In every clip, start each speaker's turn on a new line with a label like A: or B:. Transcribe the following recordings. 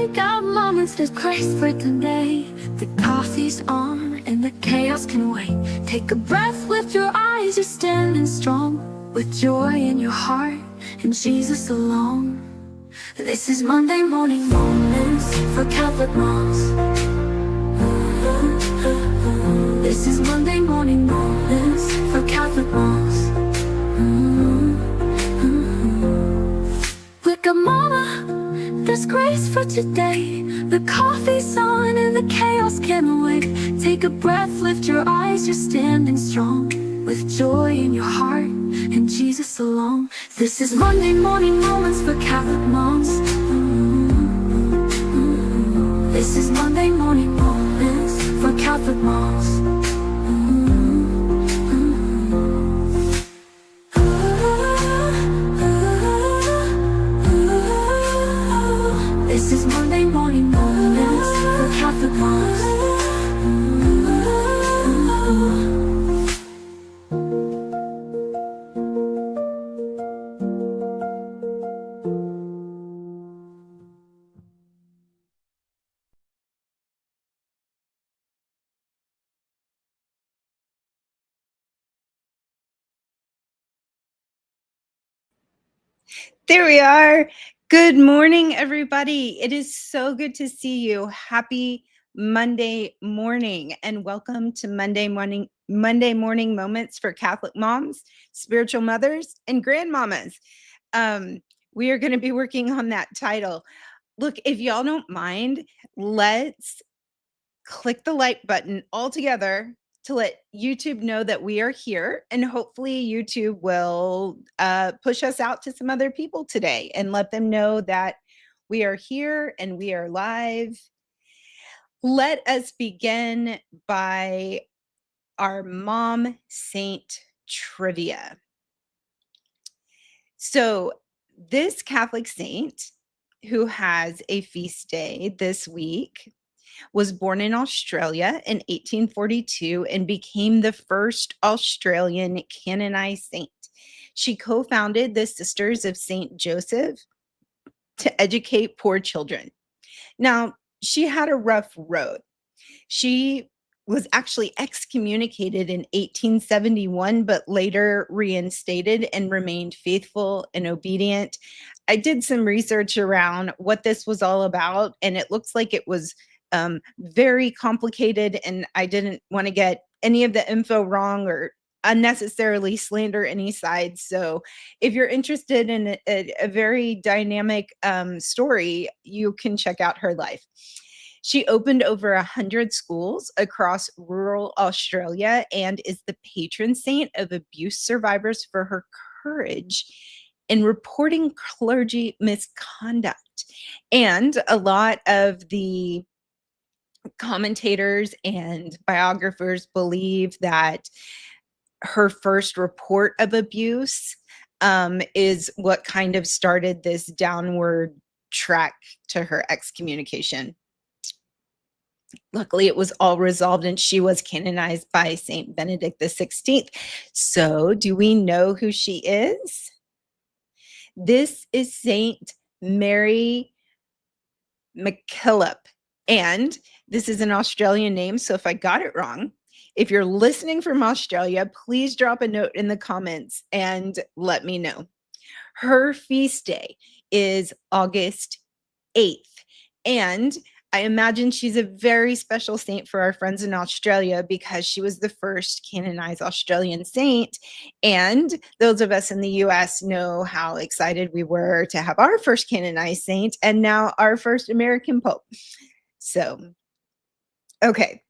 A: Take out moments, there's grace for today. The coffee's on and the chaos can wait. Take a breath, lift your eyes, you're standing strong, with joy in your heart and Jesus alone. This is Monday Morning Moments for Catholic moms. This is Monday Morning Moments for Catholic moms. Wake up mama, there's grace for today. The coffee's on and the chaos can't wait. Take a breath, lift your eyes, you're standing strong, with joy in your heart and Jesus alone. This is Monday Morning Moments for Catholic moms. This is Monday Morning Moments for Catholic moms. This is Monday Morning Moments for Catholic moms.
B: There we are. Good morning, everybody. It is so good to see you. Happy Monday morning and welcome to Monday morning moments for Catholic moms, spiritual mothers, and grandmamas. We are going to be working on that title. Look, if y'all don't mind, let's click the like button all together to let YouTube know that we are here, and hopefully YouTube will push us out to some other people today and let them know that we are here and we are live. Let us begin by our mom saint trivia. So this Catholic saint who has a feast day this week was born in Australia in 1842 and became the first Australian canonized saint. She co-founded the Sisters of St. Joseph to educate poor children. Now, she had a rough road. She was actually excommunicated in 1871, but later reinstated and remained faithful and obedient. I did some research around what this was all about, and it looks like it was very complicated, and I didn't want to get any of the info wrong or unnecessarily slander any side. So if you're interested in a very dynamic story, you can check out her life. She opened over 100 schools across rural Australia and is the patron saint of abuse survivors for her courage in reporting clergy misconduct. And a lot of the commentators and biographers believe that her first report of abuse is what kind of started this downward track to her excommunication. Luckily, it was all resolved and she was canonized by Saint Benedict XVI. So do we know who she is? This is Saint Mary MacKillop. And this is an Australian name, so if I got it wrong, if you're listening from Australia, please drop a note in the comments and let me know. Her feast day is August 8th, and I imagine she's a very special saint for our friends in Australia because she was the first canonized Australian saint. And those of us in the US know how excited we were to have our first canonized saint and now our first American Pope. So, okay.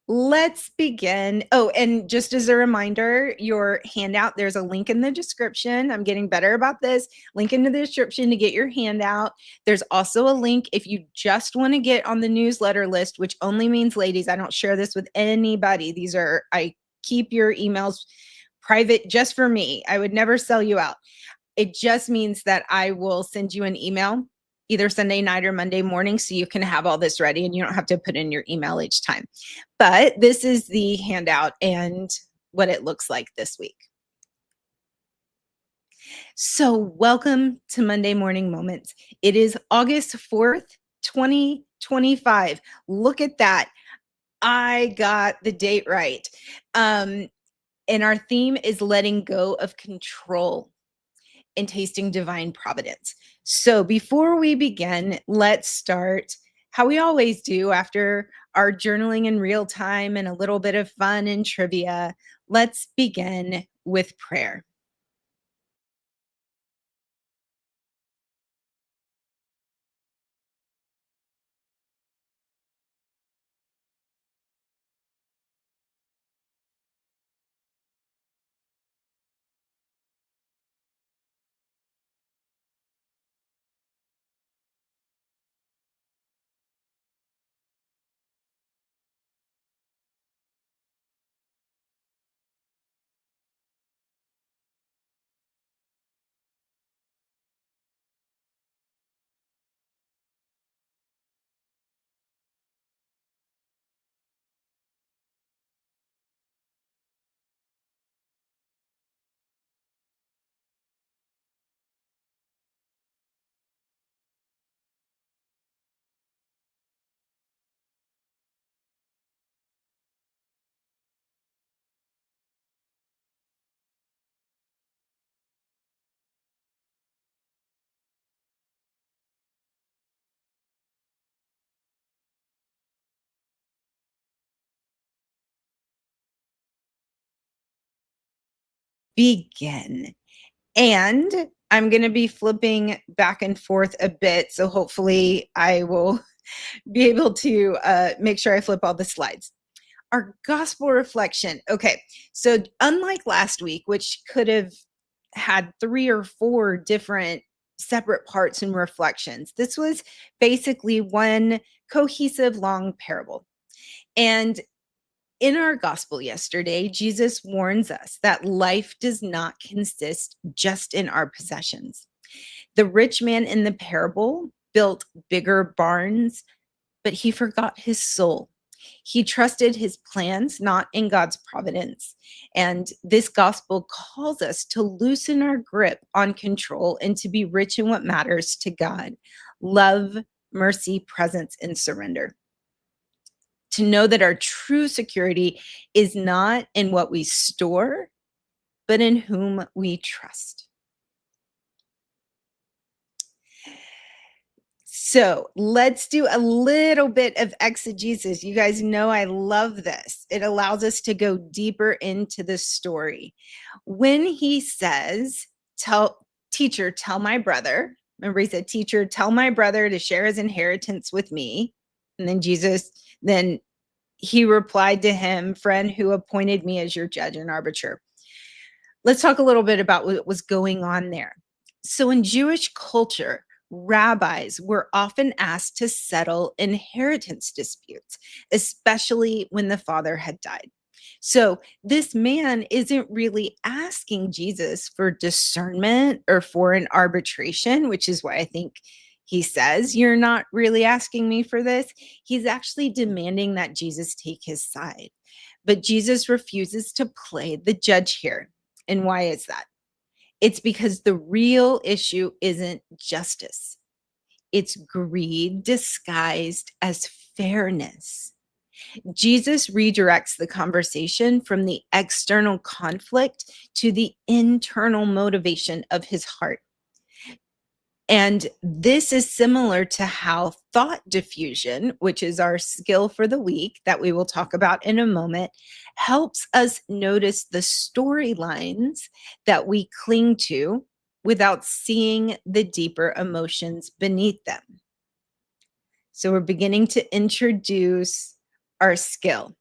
B: Let's begin. Oh, and just as a reminder, your handout, there's a link in the description. I'm getting better about this. Link in the description to get your handout. There's also a link if you just want to get on the newsletter list, which only means ladies. I don't share this with anybody. I keep your emails private just for me. I would never sell you out. It just means that I will send you an email either Sunday night or Monday morning so you can have all this ready and you don't have to put in your email each time. But this is the handout and what it looks like this week. So welcome to Monday Morning Moments. It is August 4th, 2025. Look at that. I got the date right. And our theme is letting go of control and tasting divine providence. So before we begin, let's start how we always do after our journaling in real time and a little bit of fun and trivia. Let's begin with prayer. Begin. And I'm going to be flipping back and forth a bit. So hopefully I will be able to make sure I flip all the slides. Our gospel reflection. Okay. So unlike last week, which could have had 3 or 4 different separate parts and reflections, this was basically one cohesive long parable. And in our gospel yesterday, Jesus warns us that life does not consist just in our possessions. The rich man in the parable built bigger barns, but he forgot his soul. He trusted his plans, not in God's providence. And this gospel calls us to loosen our grip on control and to be rich in what matters to God: love, mercy, presence, and surrender. To know that our true security is not in what we store, but in whom we trust. So let's do a little bit of exegesis. You guys know I love this. It allows us to go deeper into the story. When he says, teacher, tell my brother, remember he said, teacher, tell my brother to share his inheritance with me. And then he replied to him, friend who appointed me as your judge and arbiter. Let's talk a little bit about what was going on there. So in Jewish culture, rabbis were often asked to settle inheritance disputes, especially when the father had died. So this man isn't really asking Jesus for discernment or for an arbitration, which is why I think he says, you're not really asking me for this. He's actually demanding that Jesus take his side. But Jesus refuses to play the judge here. And why is that? It's because the real issue isn't justice. It's greed disguised as fairness. Jesus redirects the conversation from the external conflict to the internal motivation of his heart. And this is similar to how thought diffusion, which is our skill for the week that we will talk about in a moment, helps us notice the storylines that we cling to without seeing the deeper emotions beneath them. So we're beginning to introduce our skill.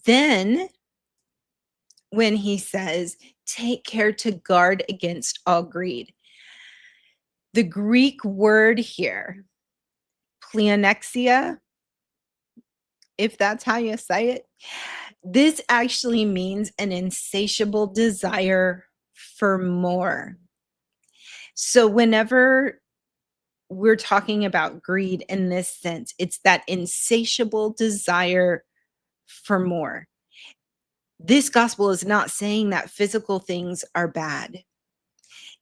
B: Then, when he says, take care to guard against all greed, the Greek word here, pleonexia, if that's how you say it, this actually means an insatiable desire for more. So whenever we're talking about greed in this sense, it's that insatiable desire for more. This gospel is not saying that physical things are bad.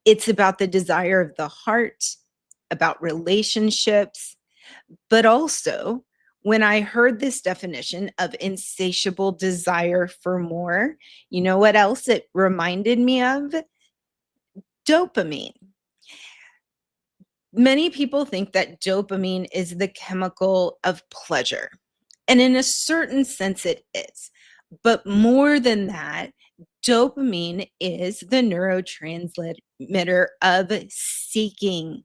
B: It's about the desire of the heart, about relationships, but also when I heard this definition of insatiable desire for more, you know what else it reminded me of? Dopamine. Many people think that dopamine is the chemical of pleasure. And in a certain sense, it is. But more than that, dopamine is the neurotransmitter of seeking.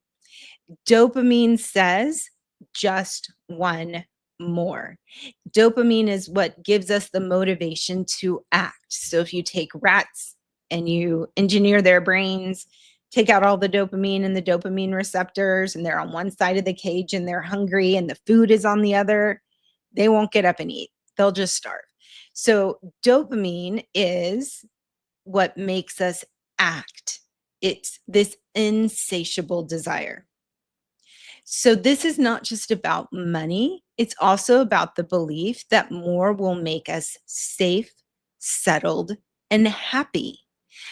B: Dopamine says just one more. Dopamine is what gives us the motivation to act. So if you take rats and you engineer their brains, take out all the dopamine and the dopamine receptors, and they're on one side of the cage and they're hungry and the food is on the other, they won't get up and eat. They'll just starve. So dopamine is what makes us act. It's this insatiable desire. So this is not just about money. It's also about the belief that more will make us safe, settled, and happy.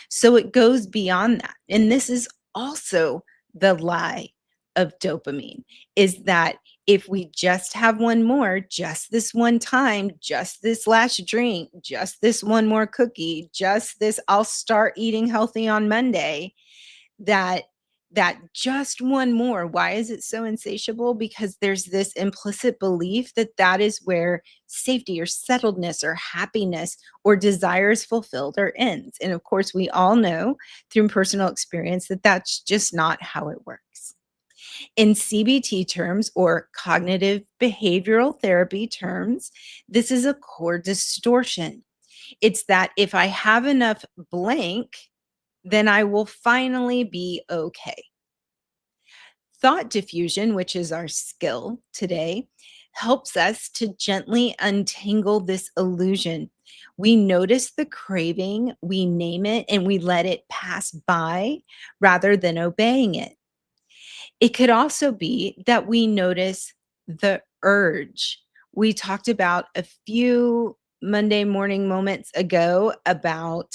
B: So it goes beyond that. And this is also the lie of dopamine, is that if we just have one more, just this one time, just this last drink, just this one more cookie, just this, I'll start eating healthy on Monday, that just one more. Why is it so insatiable? Because there's this implicit belief that that is where safety or settledness or happiness or desire is fulfilled or ends. And of course, we all know through personal experience that that's just not how it works. In CBT terms, or cognitive behavioral therapy terms, this is a core distortion. It's that if I have enough blank, then I will finally be okay. Thought diffusion, which is our skill today, helps us to gently untangle this illusion. We notice the craving, we name it, and we let it pass by rather than obeying it. It could also be that we notice the urge. We talked about a few Monday morning moments ago about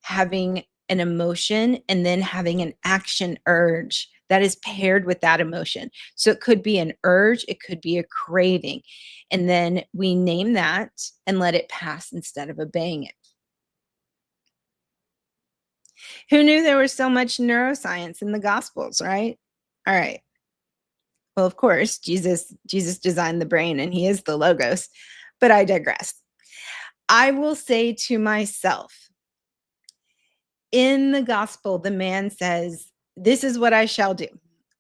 B: having an emotion and then having an action urge that is paired with that emotion. So it could be an urge, it could be a craving. And then we name that and let it pass instead of obeying it. Who knew there was so much neuroscience in the Gospels, right? All right. Well, of course, Jesus designed the brain and he is the logos, but I digress. I will say to myself, in the gospel, the man says, "This is what I shall do.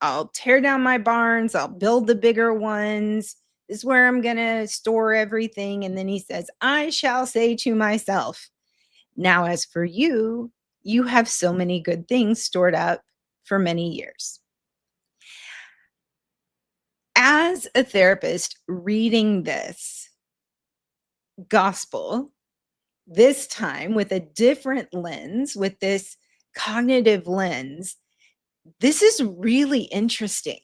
B: I'll tear down my barns, I'll build the bigger ones. This is where I'm going to store everything." And then he says, "I shall say to myself, now as for you, you have so many good things stored up for many years." As a therapist reading this gospel, this time with a different lens, with this cognitive lens, this is really interesting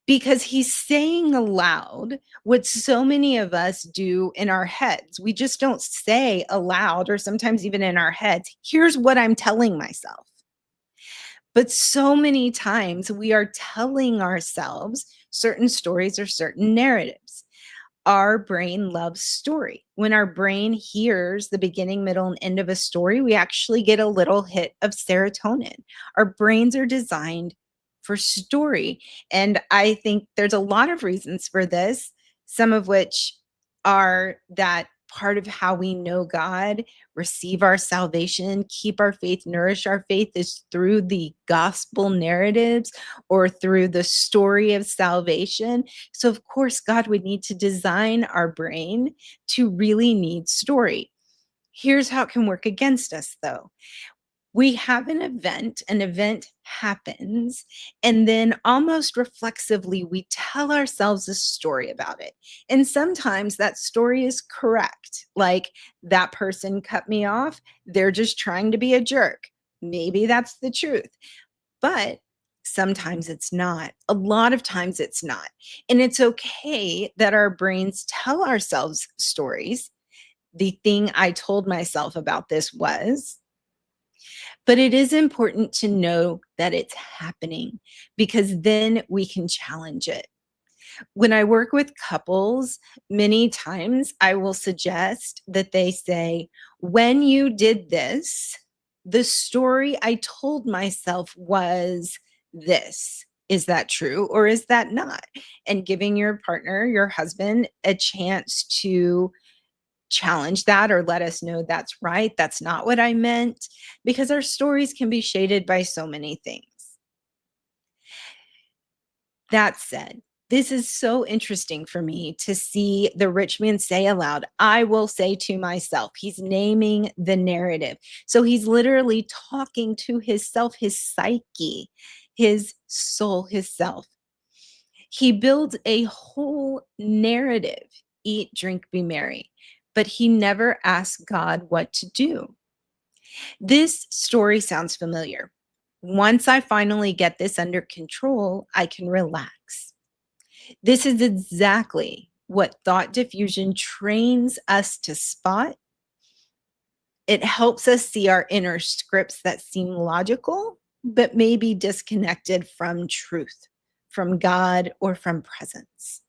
B: because he's saying aloud what so many of us do in our heads. We just don't say aloud, or sometimes even in our heads, here's what I'm telling myself. But so many times we are telling ourselves certain stories or certain narratives. Our brain loves story. When our brain hears the beginning, middle, and end of a story, we actually get a little hit of serotonin. Our brains are designed for story. And I think there's a lot of reasons for this, some of which are that part of how we know God, receive our salvation, keep our faith, nourish our faith is through the gospel narratives or through the story of salvation. So, of course, God would need to design our brain to really need story. Here's how it can work against us, though. We have an event happens, and then almost reflexively, we tell ourselves a story about it. And sometimes that story is correct. Like, that person cut me off, they're just trying to be a jerk. Maybe that's the truth. But sometimes it's not. A lot of times it's not. And it's okay that our brains tell ourselves stories. The thing I told myself about this was, But it is important to know that it's happening because then we can challenge it. When I work with couples, many times I will suggest that they say, when you did this, the story I told myself was this. Is that true or is that not? And giving your partner, your husband, a chance to challenge that or let us know that's right, that's not what I meant, because our stories can be shaded by so many things. That said, this is so interesting for me to see the rich man say aloud, I will say to myself. He's naming the narrative. So he's literally talking to his self, his psyche, his soul, his self. He builds a whole narrative, eat, drink, be merry, but he never asks God what to do. This story sounds familiar. Once I finally get this under control, I can relax. This is exactly what thought diffusion trains us to spot. It helps us see our inner scripts that seem logical, but may be disconnected from truth, from God, or from presence.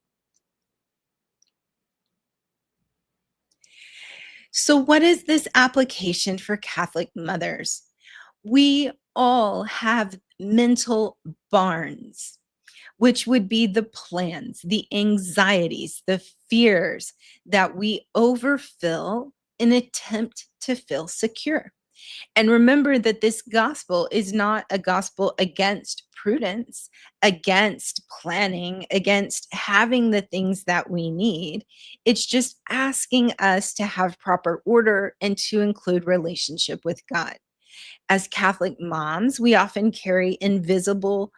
B: So, what is this application for Catholic mothers? We all have mental barns, which would be the plans, the anxieties, the fears that we overfill in attempt to feel secure. And remember that this gospel is not a gospel against prudence, against planning, against having the things that we need. It's just asking us to have proper order and to include relationship with God. As Catholic moms, we often carry invisible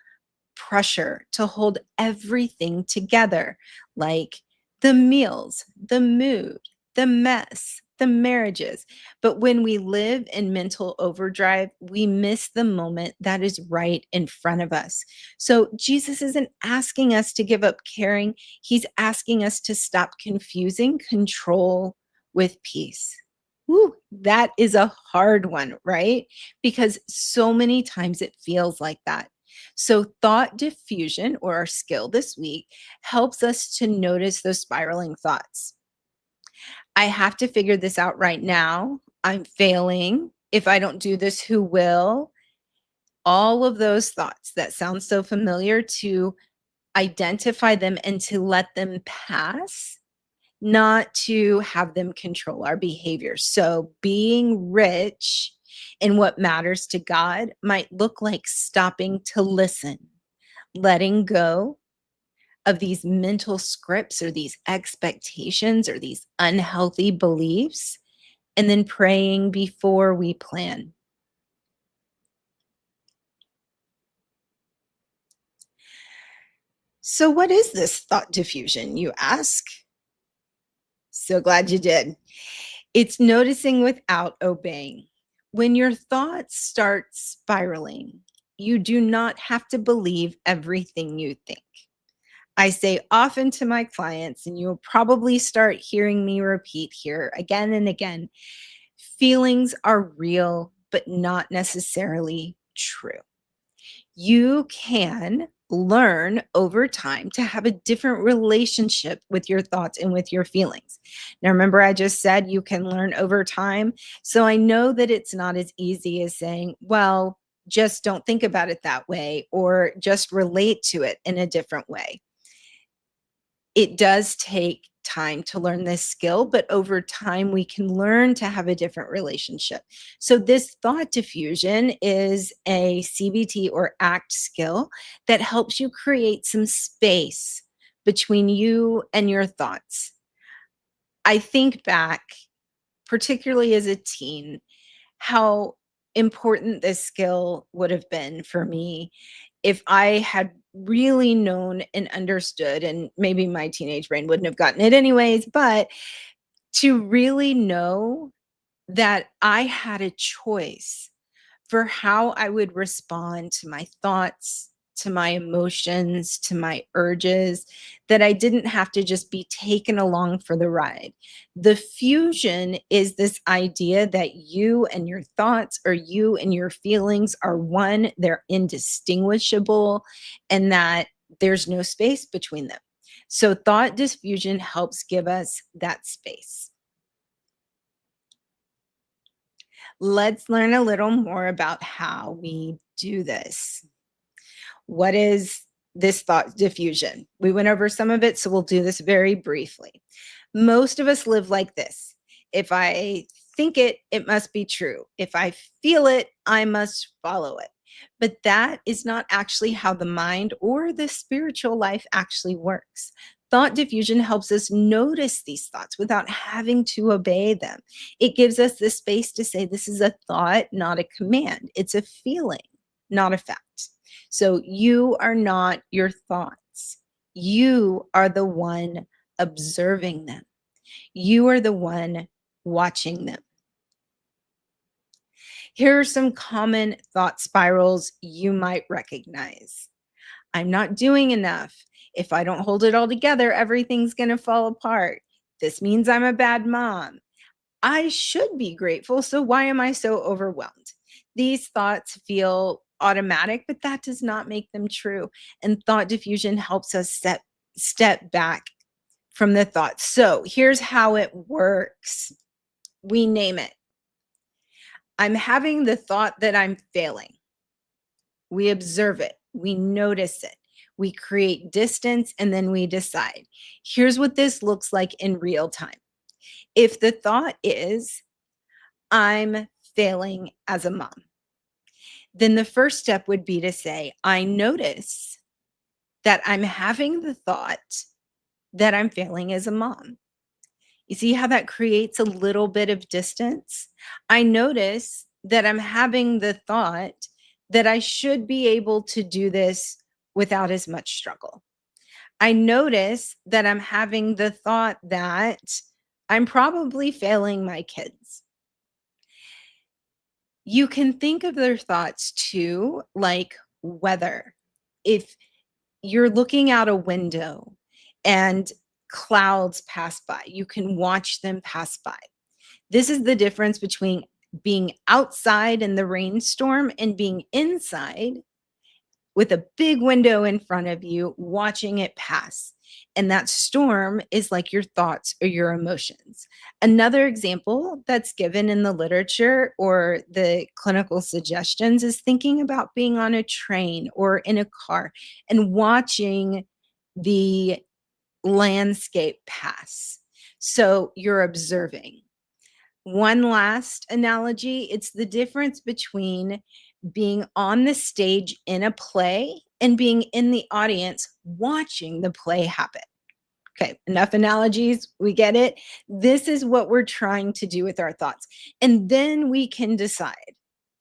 B: pressure to hold everything together, like the meals, the mood, the mess, the marriages. But when we live in mental overdrive, we miss the moment that is right in front of us. So Jesus isn't asking us to give up caring, he's asking us to stop confusing control with peace. Woo, that is a hard one, right? Because so many times it feels like that. So, thought diffusion, or our skill this week, helps us to notice those spiraling thoughts. I have to figure this out right now. I'm failing. If I don't do this, who will? All of those thoughts that sound so familiar, to identify them and to let them pass, not to have them control our behavior. So, being rich in what matters to God might look like stopping to listen, letting go of these mental scripts or these expectations or these unhealthy beliefs, and then praying before we plan. So, what is this thought diffusion, you ask? So glad you did. It's noticing without obeying. When your thoughts start spiraling, you do not have to believe everything you think. I say often to my clients, and you'll probably start hearing me repeat here again and again, feelings are real, but not necessarily true. You can learn over time to have a different relationship with your thoughts and with your feelings. Now, remember, I just said you can learn over time. So I know that it's not as easy as saying, well, just don't think about it that way or just relate to it in a different way. It does take time to learn this skill, but over time we can learn to have a different relationship. So this thought diffusion is a CBT or ACT skill that helps you create some space between you and your thoughts. I think back, particularly as a teen, how important this skill would have been for me if I had really known and understood, and maybe my teenage brain wouldn't have gotten it anyways, but to really know that I had a choice for how I would respond to my thoughts, to my emotions, to my urges, that I didn't have to just be taken along for the ride. The fusion is this idea that you and your thoughts or you and your feelings are one, they're indistinguishable, and that there's no space between them. So thought diffusion helps give us that space. Let's learn a little more about how we do this. What is this thought diffusion? We went over some of it, so we'll do this very briefly. Most of us live like this. If I think it, it must be true. If I feel it, I must follow it. But that is not actually how the mind or the spiritual life actually works. Thought diffusion helps us notice these thoughts without having to obey them. It gives us the space to say, this is a thought, not a command. It's a feeling, not a fact. So you are not your thoughts. You are the one observing them. You are the one watching them. Here are some common thought spirals you might recognize. I'm not doing enough. If I don't hold it all together, everything's going to fall apart. This means I'm a bad mom. I should be grateful, so why am I so overwhelmed? These thoughts feel automatic, but that does not make them true. And thought diffusion helps us step back from the thoughts. So here's how it works. We name it. I'm having the thought that I'm failing. We observe it. We notice it. We create distance, and then we decide. Here's what this looks like in real time. If the thought is, I'm failing as a mom, then the first step would be to say, I notice that I'm having the thought that I'm failing as a mom. You see how that creates a little bit of distance? I notice that I'm having the thought that I should be able to do this without as much struggle. I notice that I'm having the thought that I'm probably failing my kids. You can think of their thoughts too, like weather. If you're looking out a window and clouds pass by, you can watch them pass by. This is the difference between being outside in the rainstorm and being inside with a big window in front of you, watching it pass. And that storm is like your thoughts or your emotions. Another example that's given in the literature or the clinical suggestions is thinking about being on a train or in a car and watching the landscape pass. So you're observing. One last analogy, it's the difference between being on the stage in a play and being in the audience watching the play happen. Okay, enough analogies. We get it. This is what we're trying to do with our thoughts. And then we can decide,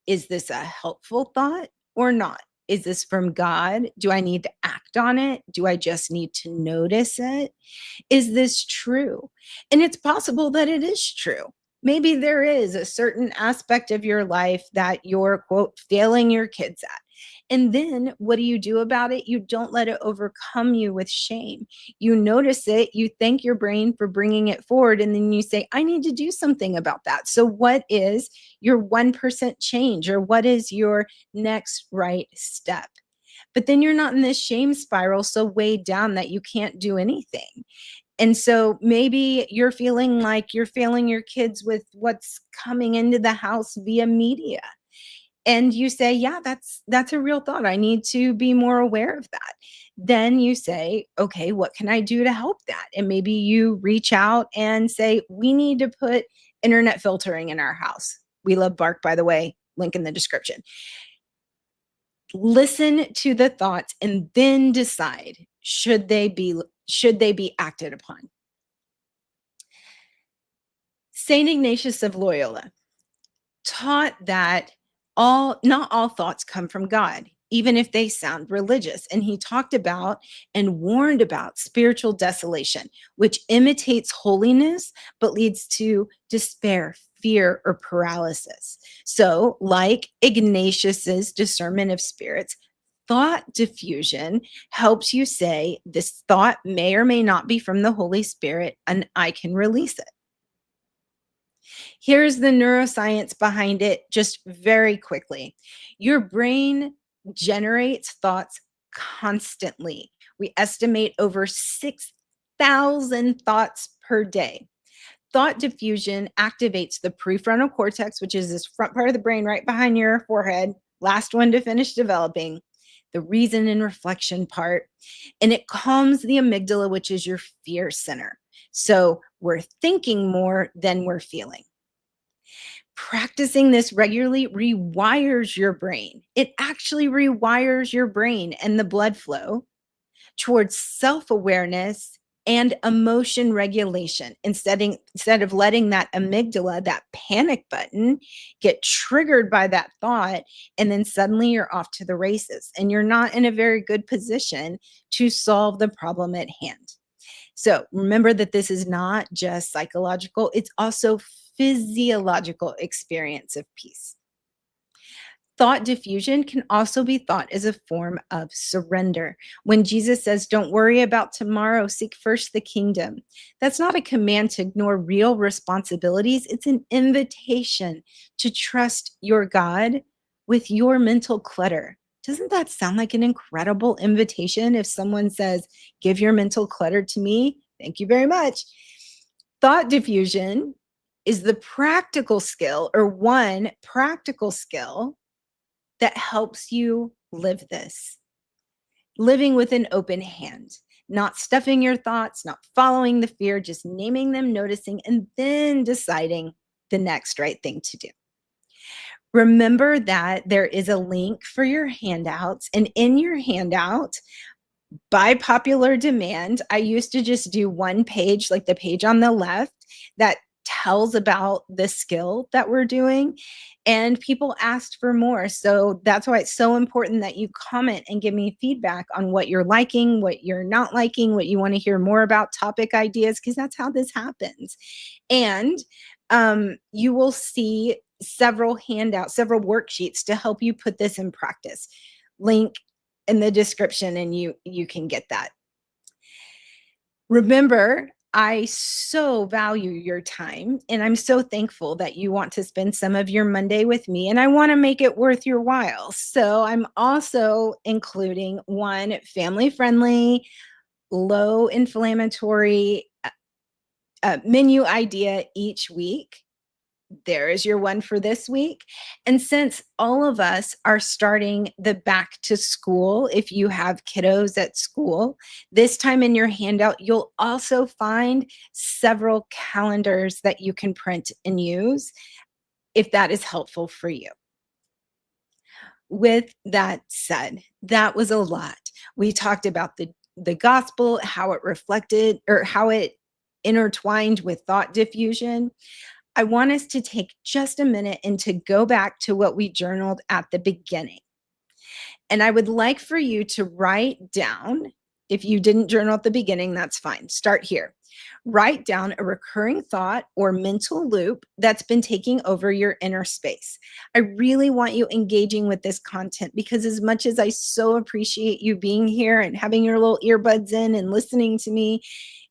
B: is this a helpful thought or not? Is this from God? Do I need to act on it? Do I just need to notice it? Is this true? And it's possible that it is true. Maybe there is a certain aspect of your life that you're, quote, failing your kids at. And then what do you do about it? You don't let it overcome you with shame. You notice it, you thank your brain for bringing it forward, and then you say, I need to do something about that. So, what is your 1% change, or what is your next right step? But then you're not in this shame spiral so weighed down that you can't do anything. And so maybe you're feeling like you're failing your kids with what's coming into the house via media. And you say, yeah, that's a real thought. I need to be more aware of that. Then you say, okay, what can I do to help that? And maybe you reach out and say, we need to put internet filtering in our house. We love Bark, by the way, link in the description. Listen to the thoughts and then decide, should they be acted upon? Saint Ignatius of Loyola taught that not all thoughts come from God, even if they sound religious. And he talked about and warned about spiritual desolation, which imitates holiness but leads to despair, fear, or paralysis. So, like Ignatius's discernment of spirits, Thought diffusion helps you say, this thought may or may not be from the Holy Spirit, and I can release it. Here's the neuroscience behind it, just very quickly. Your brain generates thoughts constantly. We estimate over 6,000 thoughts per day. Thought diffusion activates the prefrontal cortex, which is this front part of the brain right behind your forehead, last one to finish developing, the reason and reflection part, and it calms the amygdala, which is your fear center. So we're thinking more than we're feeling. Practicing this regularly rewires your brain. It actually rewires your brain and the blood flow towards self-awareness and emotion regulation instead of letting that amygdala, that panic button, get triggered by that thought, and then suddenly you're off to the races and you're not in a very good position to solve the problem at hand. So remember that this is not just psychological, it's also physiological experience of peace. Thought diffusion can also be thought as a form of surrender. When Jesus says, don't worry about tomorrow, seek first the kingdom, that's not a command to ignore real responsibilities. It's an invitation to trust your God with your mental clutter. Doesn't that sound like an incredible invitation? If someone says, give your mental clutter to me, thank you very much. Thought diffusion is the practical skill, or one practical skill, that helps you live this. Living with an open hand, not stuffing your thoughts, not following the fear, just naming them, noticing, and then deciding the next right thing to do. Remember that there is a link for your handouts, and in your handout, by popular demand, I used to just do one page, like the page on the left, that tells about the skill that we're doing, and people asked for more. So that's why it's so important that you comment and give me feedback on what you're liking, what you're not liking, what you want to hear more about, topic ideas, because that's how this happens. And you will see several handouts, several worksheets to help you put this in practice. Link in the description, and you can get that. Remember, I so value your time, and I'm so thankful that you want to spend some of your Monday with me, and I want to make it worth your while. So I'm also including one family-friendly, low inflammatory menu idea each week. There is your one for this week. And since all of us are starting the back to school, if you have kiddos at school, this time in your handout, you'll also find several calendars that you can print and use if that is helpful for you. With that said, that was a lot. We talked about the gospel, how it reflected, or how it intertwined with thought diffusion. I want us to take just a minute and to go back to what we journaled at the beginning. And I would like for you to write down, if you didn't journal at the beginning, that's fine. Start here. Write down a recurring thought or mental loop that's been taking over your inner space. I really want you engaging with this content, because as much as I so appreciate you being here and having your little earbuds in and listening to me,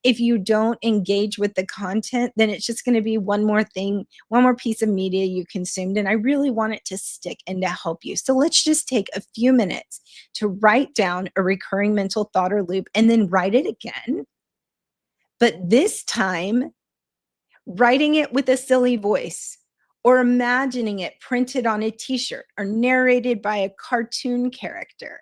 B: if you don't engage with the content, then it's just going to be one more thing, one more piece of media you consumed. And I really want it to stick and to help you. So let's just take a few minutes to write down a recurring mental thought or loop, and then write it again. But this time, writing it with a silly voice, or imagining it printed on a t-shirt or narrated by a cartoon character.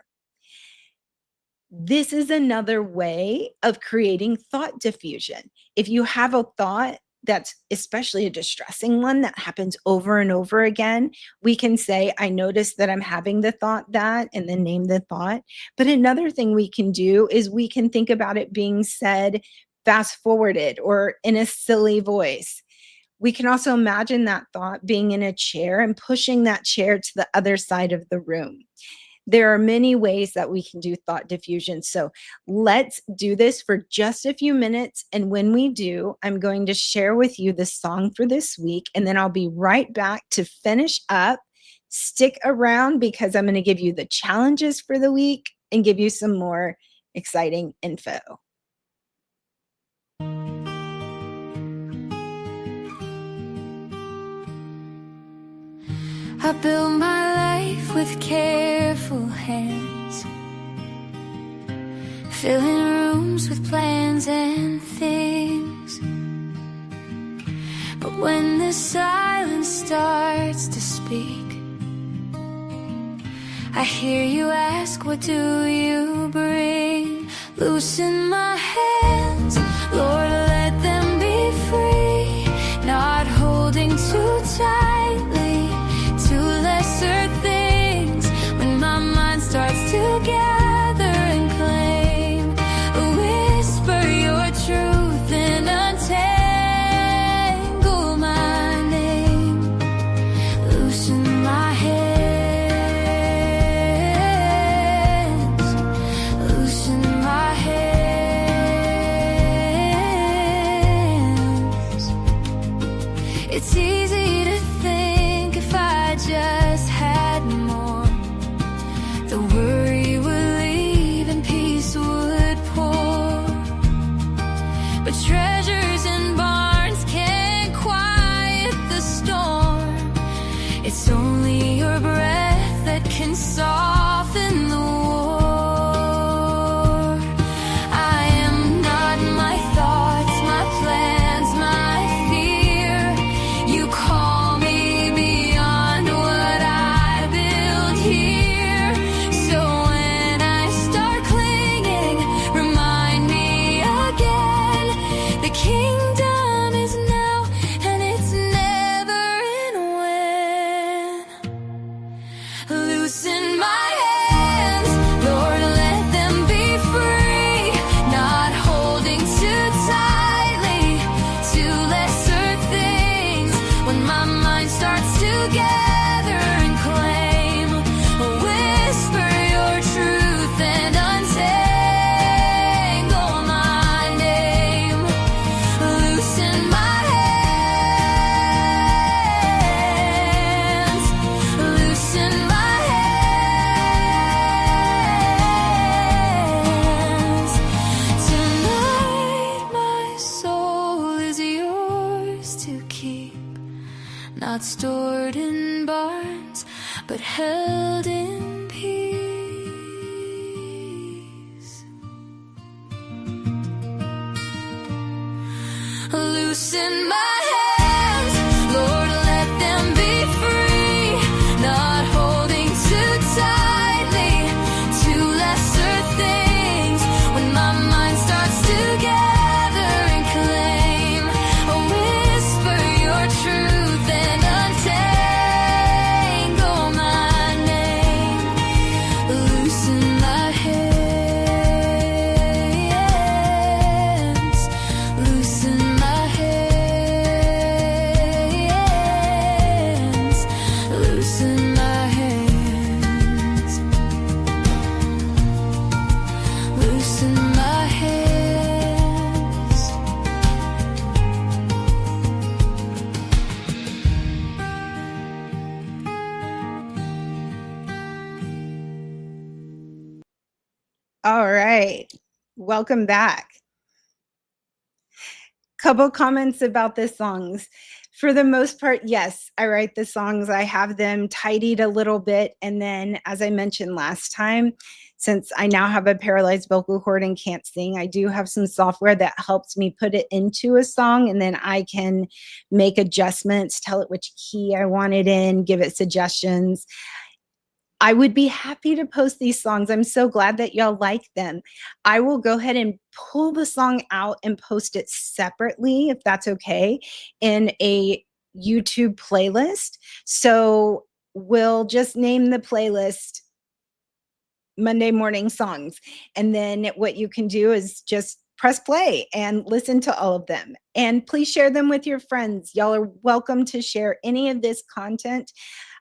B: This is another way of creating thought diffusion. If you have a thought that's especially a distressing one that happens over and over again, we can say, I noticed that I'm having the thought that, and then name the thought. But another thing we can do is we can think about it being said fast forwarded or in a silly voice. We can also imagine that thought being in a chair and pushing that chair to the other side of the room. There are many ways that we can do thought diffusion. So let's do this for just a few minutes. And when we do, I'm going to share with you the song for this week. And then I'll be right back to finish up Stick around because I'm going to give you the challenges for the week and give you some more exciting info.
A: I build my life with careful hands, filling rooms with plans and things. But when the silence starts to speak, I hear you ask, what do you bring? Loosen my hands, Lord, let them be free, not holding too tightly to lesser things. When my mind starts to gather and claim, whisper your truth and untangle my name. Loosen my hands, loosen my hands. It's easy to think if I just had more, the worry would leave and peace would pour. But treasures in barns can't quiet the storm. It's only your breath that can soften the war. I am not my thoughts, my plans, my fear. You call me beyond what I build here. So when I start clinging, remind me again, the kingdom is now and it's never in when. Loosen my hands, Lord, let them be free, not holding too tightly to lesser things. When my mind starts to gather and claim, whisper your truth and untangle my name. Loosen my hands, loosen my hands. Tonight my soul is yours to keep, not stored in barns, but held in peace. Loosen my hands, Lord, let them be free, not holding too tightly to lesser things. When my mind starts to gather and claim, whisper your truth and untangle my name. Loosen my hands, loosen my hands, loosen my hands, loosen my hands.
B: All right. Welcome back. Couple comments about the songs. For the most part, yes, I write the songs. I have them tidied a little bit. And then, as I mentioned last time, since I now have a paralyzed vocal cord and can't sing, I do have some software that helps me put it into a song. And then I can make adjustments, tell it which key I want it in, give it suggestions. I would be happy to post these songs. I'm so glad that y'all like them. I will go ahead and pull the song out and post it separately, if that's okay, in a YouTube playlist. So we'll just name the playlist Monday Morning Songs. And then what you can do is just press play and listen to all of them. And please share them with your friends. Y'all are welcome to share any of this content.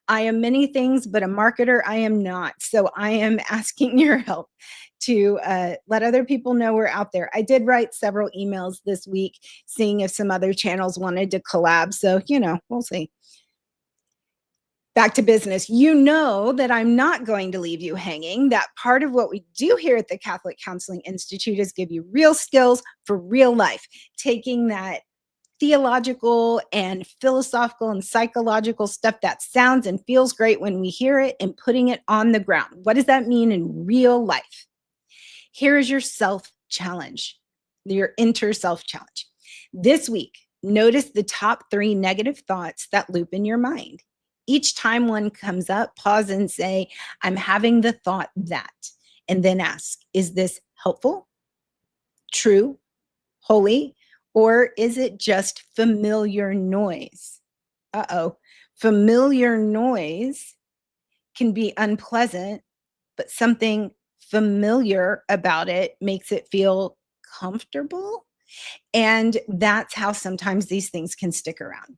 B: I am many things, but a marketer I am not. So I am asking your help to let other people know we're out there. I did write several emails this week, seeing if some other channels wanted to collab. So, we'll see. Back to business. You know that I'm not going to leave you hanging. That part of what we do here at the Catholic Counseling Institute is give you real skills for real life, taking that theological and philosophical and psychological stuff that sounds and feels great when we hear it and putting it on the ground. What does that mean in real life? Here is your self challenge, your inner self challenge. This week, notice the top 3 negative thoughts that loop in your mind. Each time one comes up, pause and say, I'm having the thought that, and then ask, is this helpful, true, holy, or is it just familiar noise? Familiar noise can be unpleasant, but something familiar about it makes it feel comfortable. And that's how sometimes these things can stick around.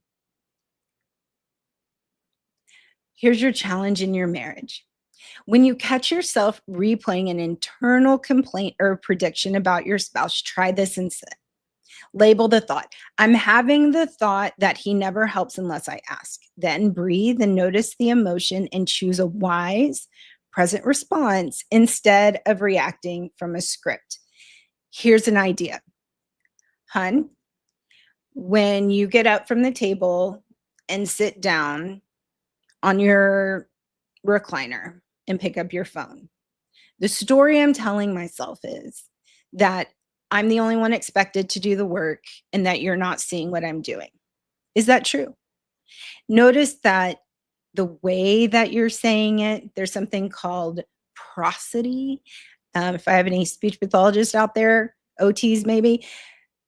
B: Here's your challenge in your marriage. When you catch yourself replaying an internal complaint or prediction about your spouse, try this instead. Label the thought. I'm having the thought that he never helps unless I ask. Then breathe and notice the emotion and choose a wise, present response instead of reacting from a script. Here's an idea. Hun, when you get up from the table and sit down on your recliner and pick up your phone, the story I'm telling myself is that I'm the only one expected to do the work and that you're not seeing what I'm doing. Is that true? Notice that the way that you're saying it, there's something called prosody. If I have any speech pathologists out there, OTs maybe,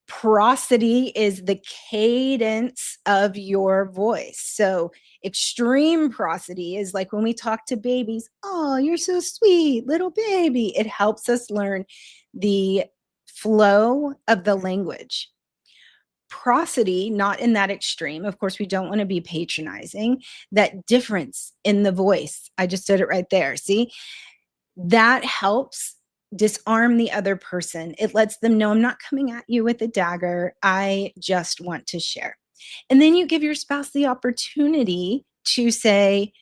B: prosody is the cadence of your voice. So extreme prosody is like when we talk to babies, oh, you're so sweet, little baby. It helps us learn the flow of the language. Prosody, not in that extreme. Of course, we don't want to be patronizing. That difference in the voice, I just did it right there. See, that helps disarm the other person. It lets them know I'm not coming at you with a dagger. I just want to share. And then you give your spouse the opportunity to say,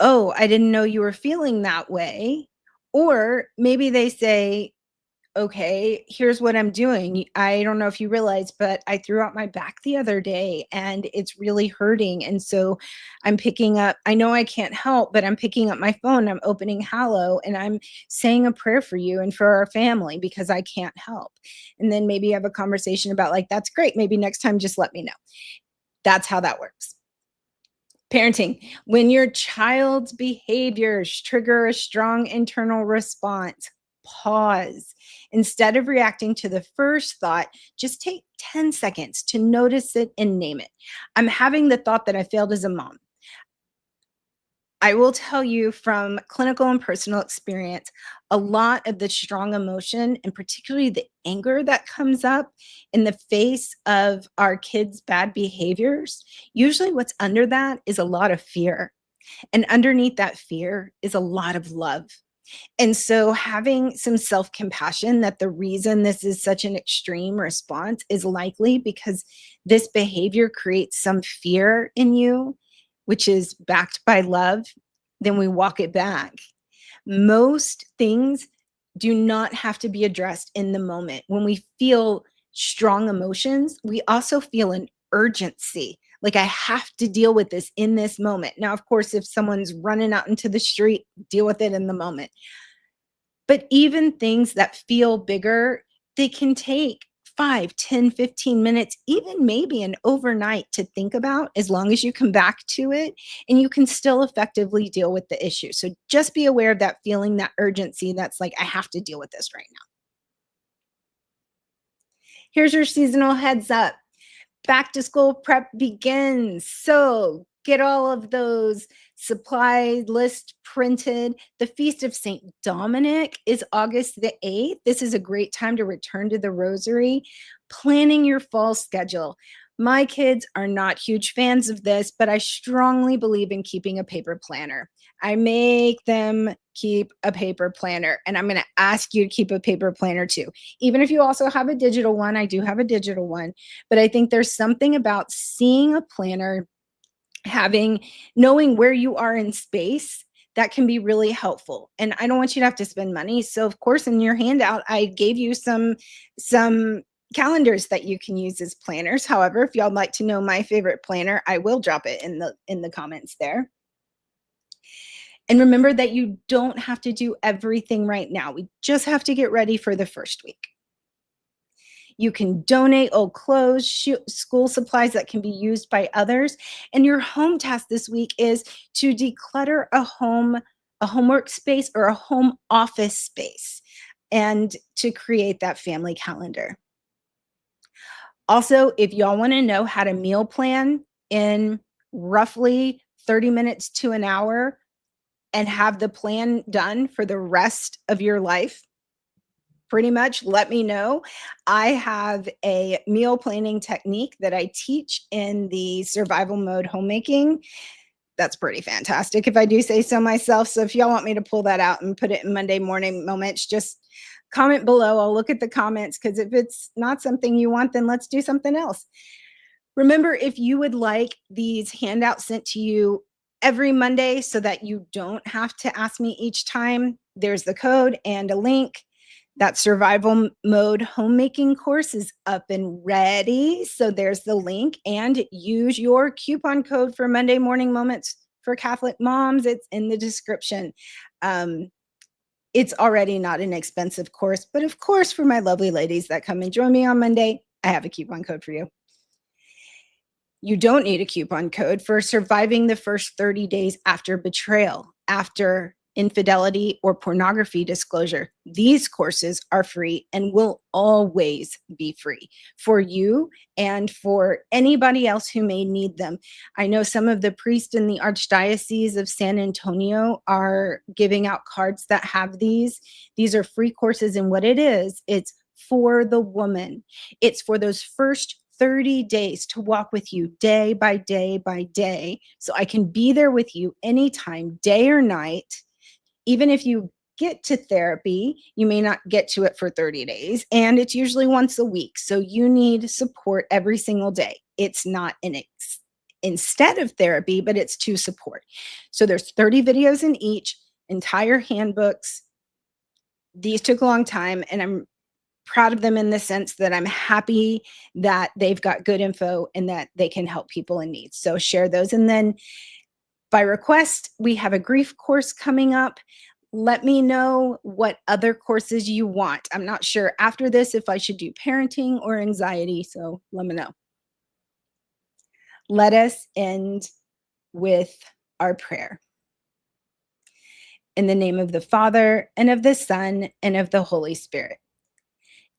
B: oh, I didn't know you were feeling that way. Or maybe they say, okay, here's what I'm doing. I don't know if you realize, but I threw out my back the other day and it's really hurting. And so I'm picking up, I know I can't help, but I'm picking up my phone. I'm opening Hallow and I'm saying a prayer for you and for our family because I can't help. And then maybe have a conversation about like, that's great. Maybe next time, just let me know. That's how that works. Parenting, when your child's behaviors trigger a strong internal response, pause. Instead of reacting to the first thought, just take 10 seconds to notice it and name it. I'm having the thought that I failed as a mom. I will tell you from clinical and personal experience, a lot of the strong emotion and particularly the anger that comes up in the face of our kids' bad behaviors, usually what's under that is a lot of fear. And underneath that fear is a lot of love. And so having some self-compassion that the reason this is such an extreme response is likely because this behavior creates some fear in you, which is backed by love, then we walk it back. Most things do not have to be addressed in the moment. When we feel strong emotions, we also feel an urgency. Like I have to deal with this in this moment. Now, of course, if someone's running out into the street, deal with it in the moment. But even things that feel bigger, they can take 5, 10, 15 minutes, even maybe an overnight to think about as long as you come back to it and you can still effectively deal with the issue. So just be aware of that feeling, that urgency that's like, I have to deal with this right now. Here's your seasonal heads up. Back to school prep begins. So get all of those supply list printed. The Feast of St. Dominic is August the 8th. This is a great time to return to the rosary. Planning your fall schedule. My kids are not huge fans of this, but I strongly believe in keeping a paper planner. I make them keep a paper planner, and I'm going to ask you to keep a paper planner too. Even if you also have a digital one, I do have a digital one, but I think there's something about seeing a planner knowing where you are in space, that can be really helpful. And I don't want you to have to spend money. So of course, in your handout, I gave you some calendars that you can use as planners. However, if y'all like to know my favorite planner, I will drop it in the comments there. And remember that you don't have to do everything right now. We just have to get ready for the first week. You can donate old clothes, school supplies that can be used by others. And your home task this week is to declutter a homework space or a home office space, and to create that family calendar. Also, if y'all want to know how to meal plan in roughly 30 minutes to an hour and have the plan done for the rest of your life, pretty much, let me know. I have a meal planning technique that I teach in the survival mode homemaking. That's pretty fantastic, if I do say so myself. So if y'all want me to pull that out and put it in Monday morning moments, just comment below. I'll look at the comments, because if it's not something you want, then let's do something else. Remember, if you would like these handouts sent to you every Monday so that you don't have to ask me each time, there's the code and a link. That survival mode homemaking course is up and ready. So there's the link, and use your coupon code for Monday Morning Moments for Catholic moms. It's in the description. It's already not an expensive course, but of course, for my lovely ladies that come and join me on Monday, I have a coupon code for you. You don't need a coupon code for surviving the first 30 days after betrayal, after infidelity or pornography disclosure. These courses are free and will always be free for you and for anybody else who may need them. I know some of the priests in the Archdiocese of San Antonio are giving out cards that have these. These are free courses, and what it is, it's for the woman. It's for those first 30 days to walk with you day by day by day, so I can be there with you anytime, day or night. Even if you get to therapy, you may not get to it for 30 days, and it's usually once a week. So you need support every single day. It's not instead of therapy, but it's to support. So there's 30 videos in each, entire handbooks. These took a long time, and I'm proud of them in the sense that I'm happy that they've got good info and that they can help people in need. So share those. And then by request, we have a grief course coming up. Let me know what other courses you want. I'm not sure after this if I should do parenting or anxiety, so let me know. Let us end with our prayer. In the name of the Father, and of the Son, and of the Holy Spirit.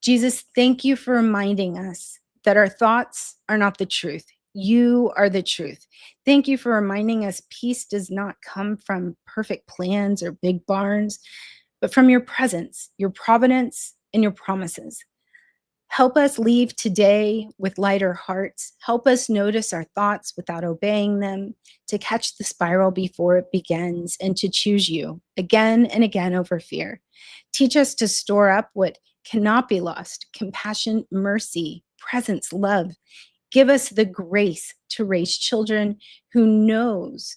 B: Jesus, thank you for reminding us that our thoughts are not the truth. You are the truth. Thank you for reminding us peace does not come from perfect plans or big barns, but from your presence, your providence, and your promises. Help us leave today with lighter hearts. Help us notice our thoughts without obeying them, to catch the spiral before it begins, and to choose you again and again over fear. Teach us to store up what cannot be lost: compassion, mercy, presence, love. Give us the grace to raise children who knows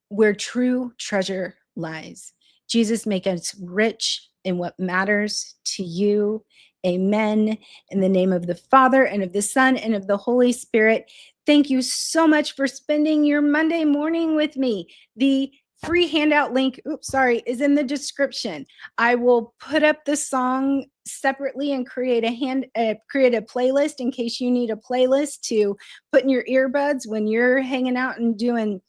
B: where true treasure lies. Jesus, make us rich in what matters to you. Amen. In the name of the Father, and of the Son, and of the Holy Spirit. Thank you so much for spending your Monday morning with me. The free handout link, is in the description. I will put up the song separately and create a playlist in case you need a playlist to put in your earbuds when you're hanging out and doing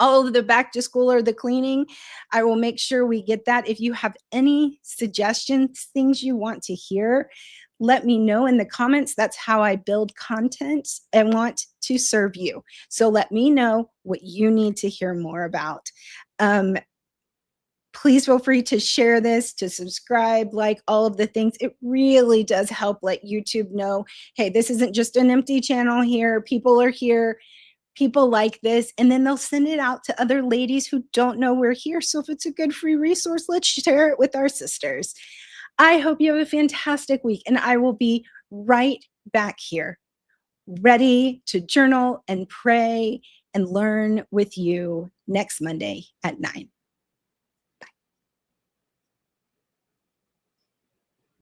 B: all of the back to school or the cleaning. I will make sure we get that. If you have any suggestions, things you want to hear, let me know in the comments. That's how I build content and want to serve you. So let me know what you need to hear more about. Please feel free to share this, to subscribe, like all of the things. It really does help let YouTube know, hey, this isn't just an empty channel here. People are here. People like this, and then they'll send it out to other ladies who don't know we're here. So if it's a good free resource, let's share it with our sisters. I hope you have a fantastic week, and I will be right back here ready to journal and pray and learn with you next Monday at 9.